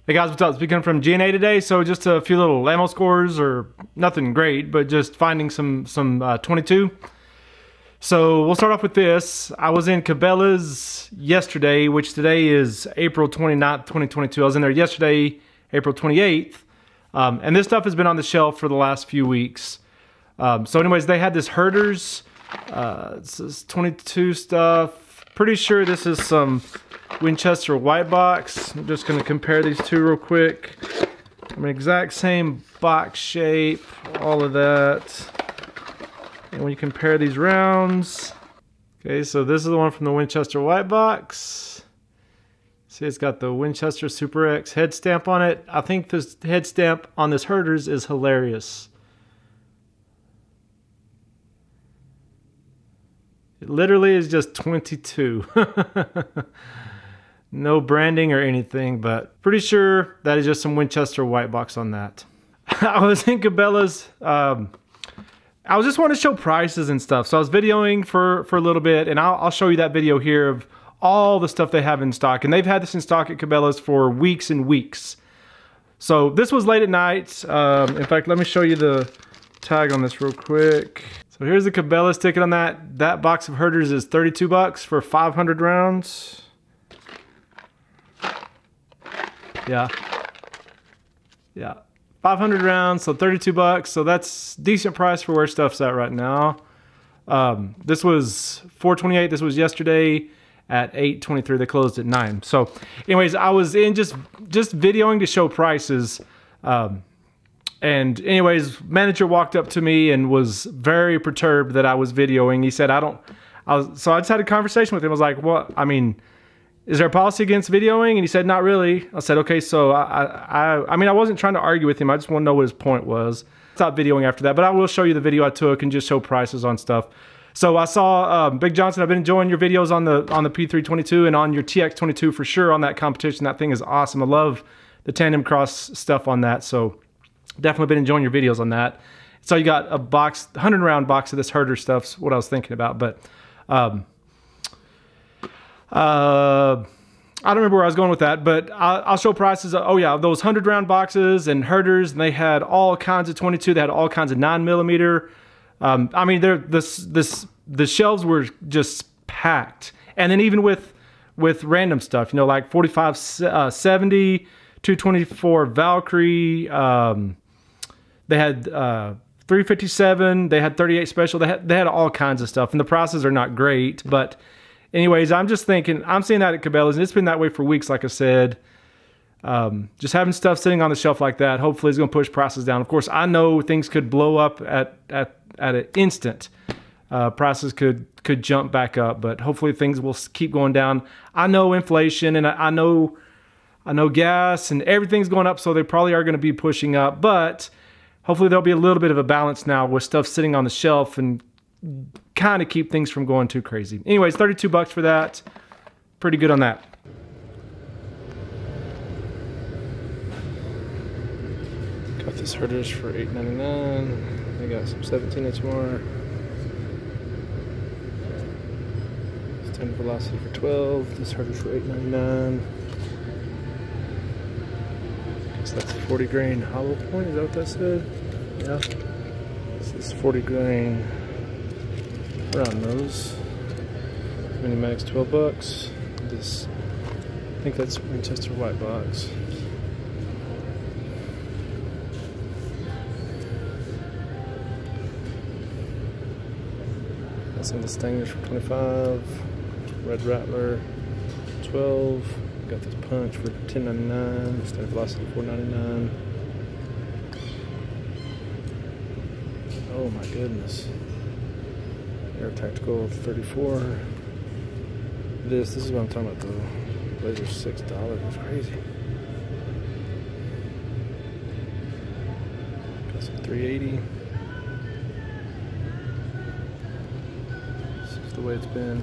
Hey guys, what's up? Speaking from G&A today. So just a few little ammo scores, or nothing great, but just finding some 22. So we'll start off with this. I was in Cabela's yesterday, which today is April 29th, 2022. I was in there yesterday, April 28th. And this stuff has been on the shelf for the last few weeks. So anyways, they had this Herders. This is 22 stuff. Pretty sure this is some Winchester white box. I'm just going to compare these two real quick. I mean, exact same box shape, all of that. And when you compare these rounds, okay, so this is the one from the Winchester white box. See, it's got the Winchester Super X head stamp on it. I think this head stamp on this Herders is hilarious. It literally is just 22. No branding or anything, but pretty sure that is just some Winchester white box on that. I was in Cabela's. I was just wanting to show prices and stuff. So I was videoing for a little bit, and I'll show you that video here of all the stuff they have in stock. And they've had this in stock at Cabela's for weeks and weeks. So this was late at night. In fact, let me show you the tag on this real quick. So here's the Cabela's ticket on that. That box of Herders is 32 bucks for 500 rounds. Yeah, 500 rounds, so 32 bucks. So that's decent price for where stuff's at right now. This was 4/28. This was yesterday at 8/23. They closed at 9. So anyways, I was in just videoing to show prices. And anyways, manager walked up to me and was very perturbed that I was videoing. He said, so I just had a conversation with him. I was like, what? I mean, is there a policy against videoing? And he said, not really. I said, okay, so I mean, I wasn't trying to argue with him. I just want to know what his point was. Stop videoing after that, but I will show you the video I took and just show prices on stuff. So I saw Big Johnson. I've been enjoying your videos on the P322 and on your TX22 for sure on that competition. That thing is awesome. I love the tandem cross stuff on that. So definitely been enjoying your videos on that. So you got a box, 100 round box of this Herder stuff's what I was thinking about, but I don't remember where I was going with that, but I'll show prices. Oh yeah, those 100 round boxes and Herders, and they had all kinds of 22. They had all kinds of 9mm. I mean, the shelves were just packed. And then even with random stuff, you know, like 4570, 224 Valkyrie. They had 357. They had 38 special. They had all kinds of stuff, and the prices are not great, but. Anyways, I'm just thinking, I'm seeing that at Cabela's, and it's been that way for weeks, like I said. Just having stuff sitting on the shelf like that, hopefully it's going to push prices down. Of course, I know things could blow up at an instant. Prices could jump back up, but hopefully things will keep going down. I know inflation, and I know gas, and everything's going up, so they probably are going to be pushing up. But hopefully there'll be a little bit of a balance now with stuff sitting on the shelf and kind of keep things from going too crazy. Anyways, 32 bucks for that. Pretty good on that. Got this Herders for $8.99. They got some 17-inch more. Standard velocity for 12. This Herders for $8.99. Guess that's 40 grain hollow point. Is that what that said? Yeah. This is 40 grain. Round nose. Mini Max 12 bucks. This, I think that's Winchester white box. Got some of the Stingers for 25. Red Rattler 12. Got this Punch for $10.99. Standard velocity $4.99. Oh my goodness. Air Tactical 34. This is what I'm talking about though. Blazer $6. It's crazy. Got some 380. This is the way it's been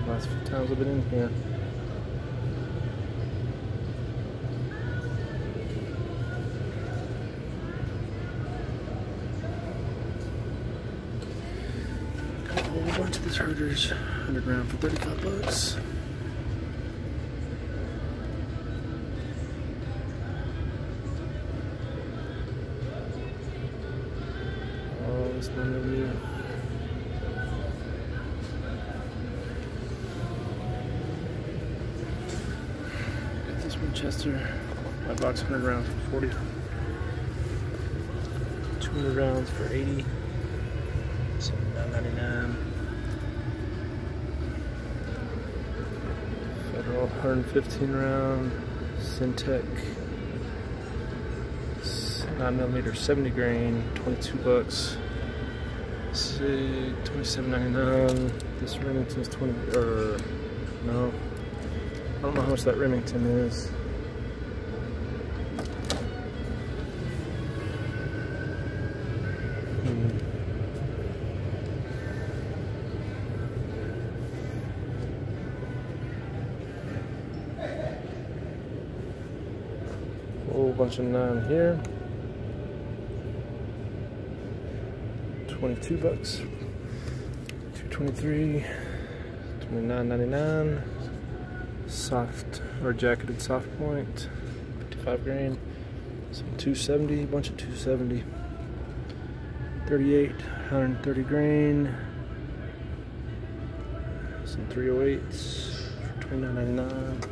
the last few times I've been in here. A bunch of these Herders, 100 round for 35 bucks. That's 9mm. Got this Winchester. My box 100 rounds for 40. 200 rounds for 80. So $9.99. Federal 115 round. Syntec 9mm 70 grain, 22 bucks. See, $27.99. This Remington's 20, or no. I don't know how much that Remington is. Whole bunch of 9 here. 22 bucks. 223. $29.99. Soft or jacketed soft point. 55 grain. Some 270. Bunch of 270. 38. 130 grain. Some 308s for $29.99.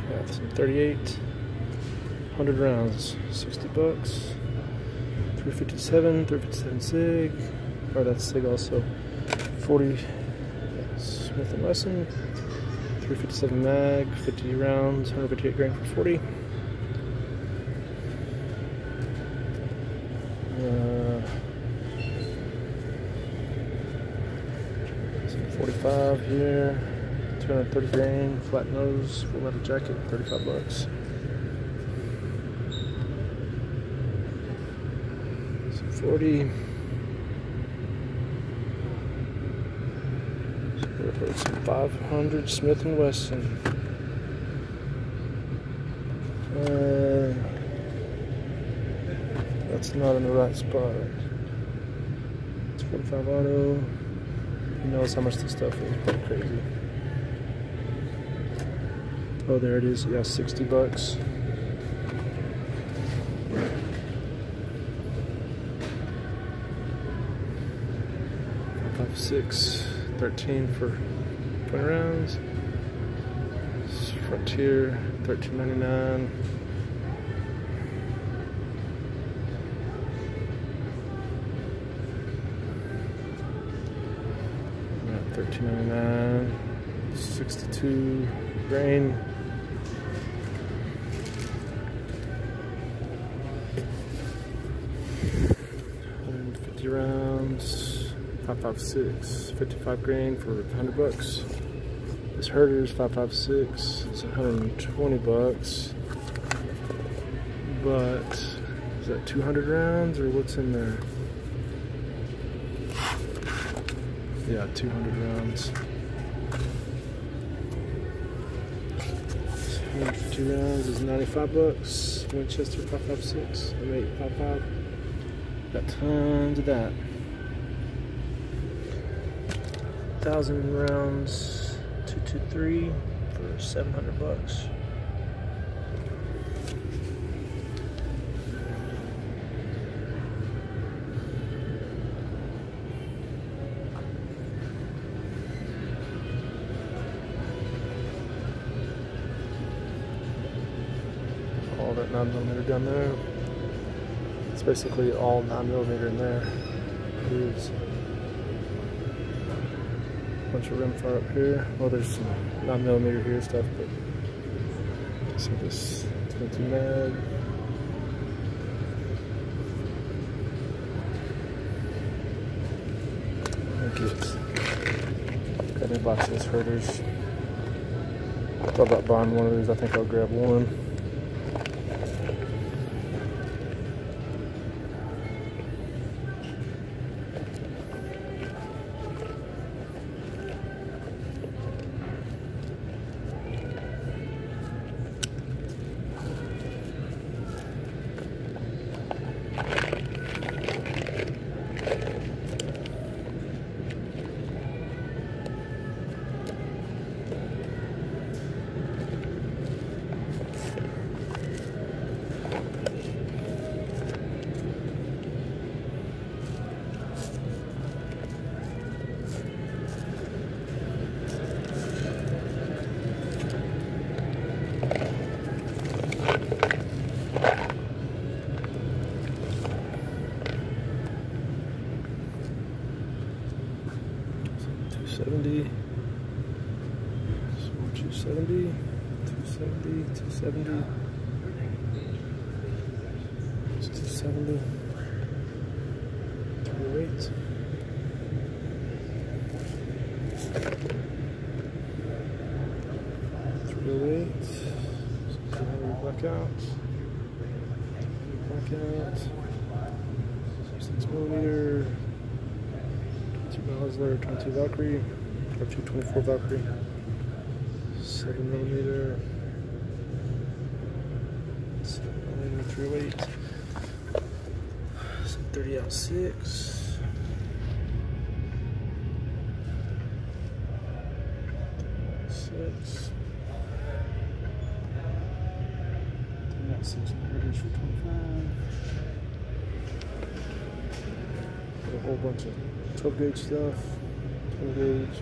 Got some 38, 100 rounds, 60 bucks. 357 SIG, or that's SIG also. 40 Smith & Wesson. 357 mag, 50 rounds, 158 grain for 40. 45 here. 230 grain, flat nose, full metal jacket, 35 bucks. Some 40. Some 500 Smith & Wesson. That's not in the right spot. It's 45 auto. He knows how much this stuff is, pretty crazy. Oh, there it is. Yeah, 60 bucks. $5.56, 13 for 20 rounds. Frontier, $13.99. $13.99. 62 grain. 150 rounds. 5.56. 55 grain for 100 bucks. This Herder's 5.56. It's 120 bucks. But is that 200 rounds or what's in there? Yeah, 200 rounds. 150 rounds is 95 bucks. Winchester 5.56. M8 Got tons of that. 1,000 rounds 223 for 700 bucks. All that 9mm down there. It's basically all 9mm in there. There's a bunch of rimfire up here. Well, there's some 9mm here stuff, but some of this 22 mag. Got any boxes, Herders. I thought about buying one of these. I think I'll grab one. 270. 270. 270. 270. 270. 308. 308. 200 blackout. Blackout. 6mm. 22 Basler, 22 Valkyrie, or 224 Valkyrie. 7mm. 7mm 308. 30 out 6. 6. 10 out 6 and for 25. A whole bunch of 12 gauge stuff, 20 gauge.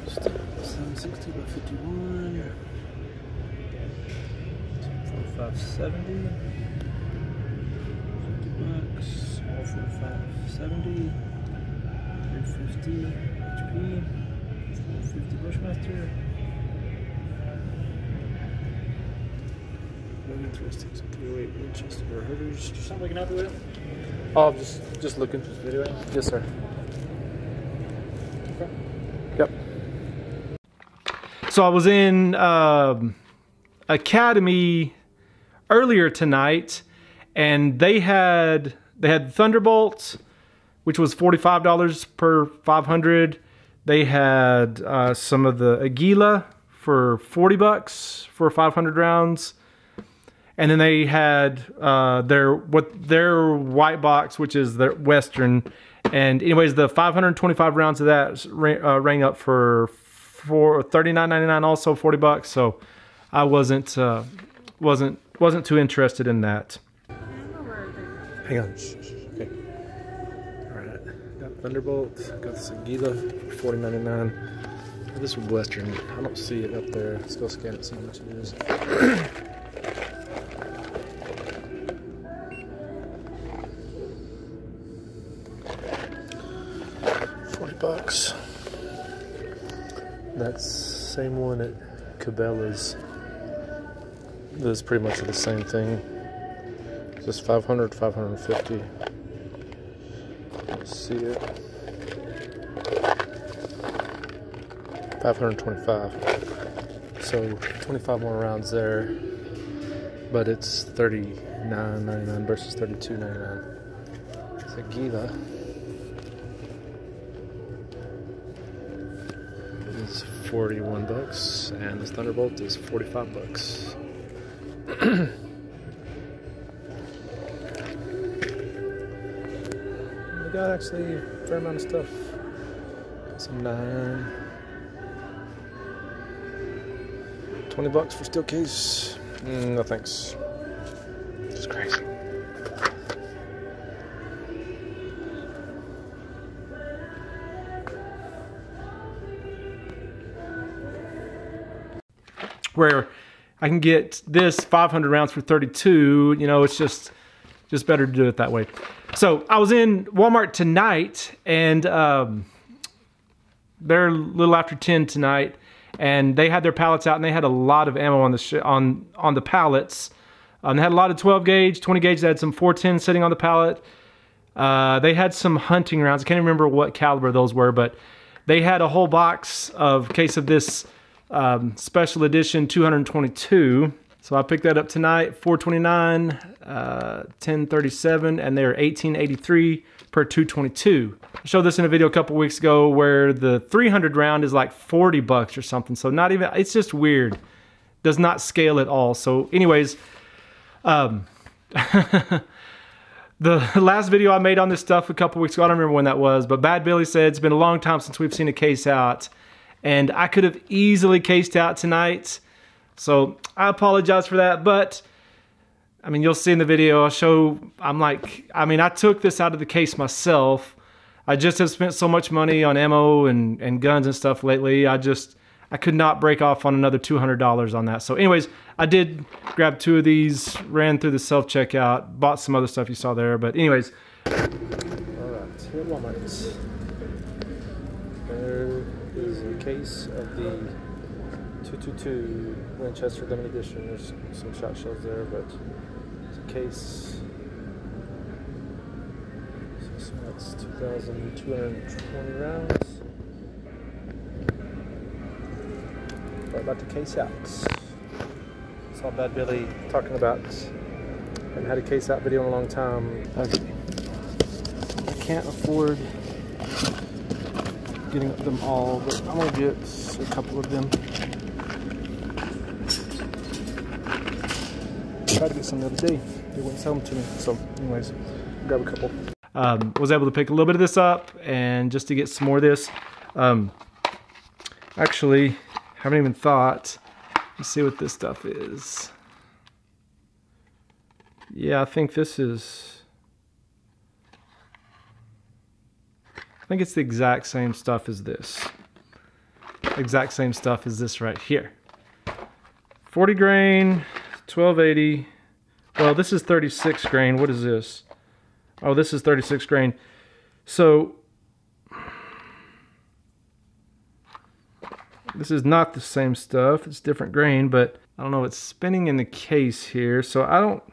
$760 by 51. 4570. $50. All 4570. 350 HP. 450 Bushmaster. Moving 360 308 Winchester Herders. Something we can help you with? Oh, just looking. Just videoing? Yes, sir. Okay. Yep. So I was in Academy earlier tonight, and they had Thunderbolt, which was $45 per 500. They had some of the Aguila for $40 for 500 rounds, and then they had their white box, which is their Western. And anyways, the 525 rounds of that rang up for $39.99, also $40. So I wasn't too interested in that. Hang on. Okay. All right. Got Thunderbolt. Got this Aguila for $40.99. This is Western. I don't see it up there. Let's go scan it. See how much it is. $40. That same one at Cabela's is pretty much the same thing. Just 500, 550. Let's see it. 525. So 25 more rounds there, but it's $39.99 versus $32.99. It's a Aguila. It's $41, and this Thunderbolt is $45. We got actually a fair amount of stuff. Some 9. $20 for steel case. No thanks. Just crazy. Where I can get this 500 rounds for 32, you know, it's just better to do it that way. So I was in Walmart tonight, and they're a little after 10 tonight, and they had their pallets out, and they had a lot of ammo on the pallets. They had a lot of 12 gauge, 20 gauge. They had some 410 sitting on the pallet. They had some hunting rounds. I can't remember what caliber those were, but they had a whole box of case of this special edition 222. So I picked that up tonight, $429, 1037, and they're $18.83 per 222. I showed this in a video a couple weeks ago where the 300 round is like $40 or something. So not even, it's just weird. Does not scale at all. So anyways, the last video I made on this stuff a couple weeks ago, I don't remember when that was, but Bad Billy said it's been a long time since we've seen a case out, and I could have easily cased out tonight. So I apologize for that, but I mean, you'll see in the video, I'll show, I took this out of the case myself. I just have spent so much money on ammo and guns and stuff lately. I could not break off on another $200 on that. So anyways, I did grab 2 of these, ran through the self-checkout, bought some other stuff you saw there. But anyways. All right, here at Walmart. There is a case of the 222 Winchester limited edition. There's some shot shells there, but it's a case. So that's 2,220 rounds. Right about the case out. Saw Bad Billy talking about, haven't had a case out video in a long time. Okay. I can't afford getting them all, but I'm gonna get a couple of them. Tried to get some the other day. They wouldn't sell them to me. So anyways, grab a couple. Was able to pick a little bit of this up, and just to get some more of this. Actually, haven't even thought. Let's see what this stuff is. Yeah, I think this is, I think it's the exact same stuff as this. Exact same stuff as this right here. 40 grain, 1280. Well, this is 36 grain. What is this? Oh, this is 36 grain. So this is not the same stuff. It's different grain, but I don't know. It's spinning in the case here, so I don't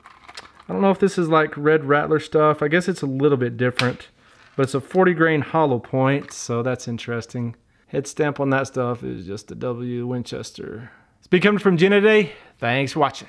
know if this is like Red Rattler stuff. I guess it's a little bit different, but it's a 40 grain hollow point, so that's interesting. Head stamp on that stuff is just a W Winchester. Speed coming from Jenna today. Thanks for watching.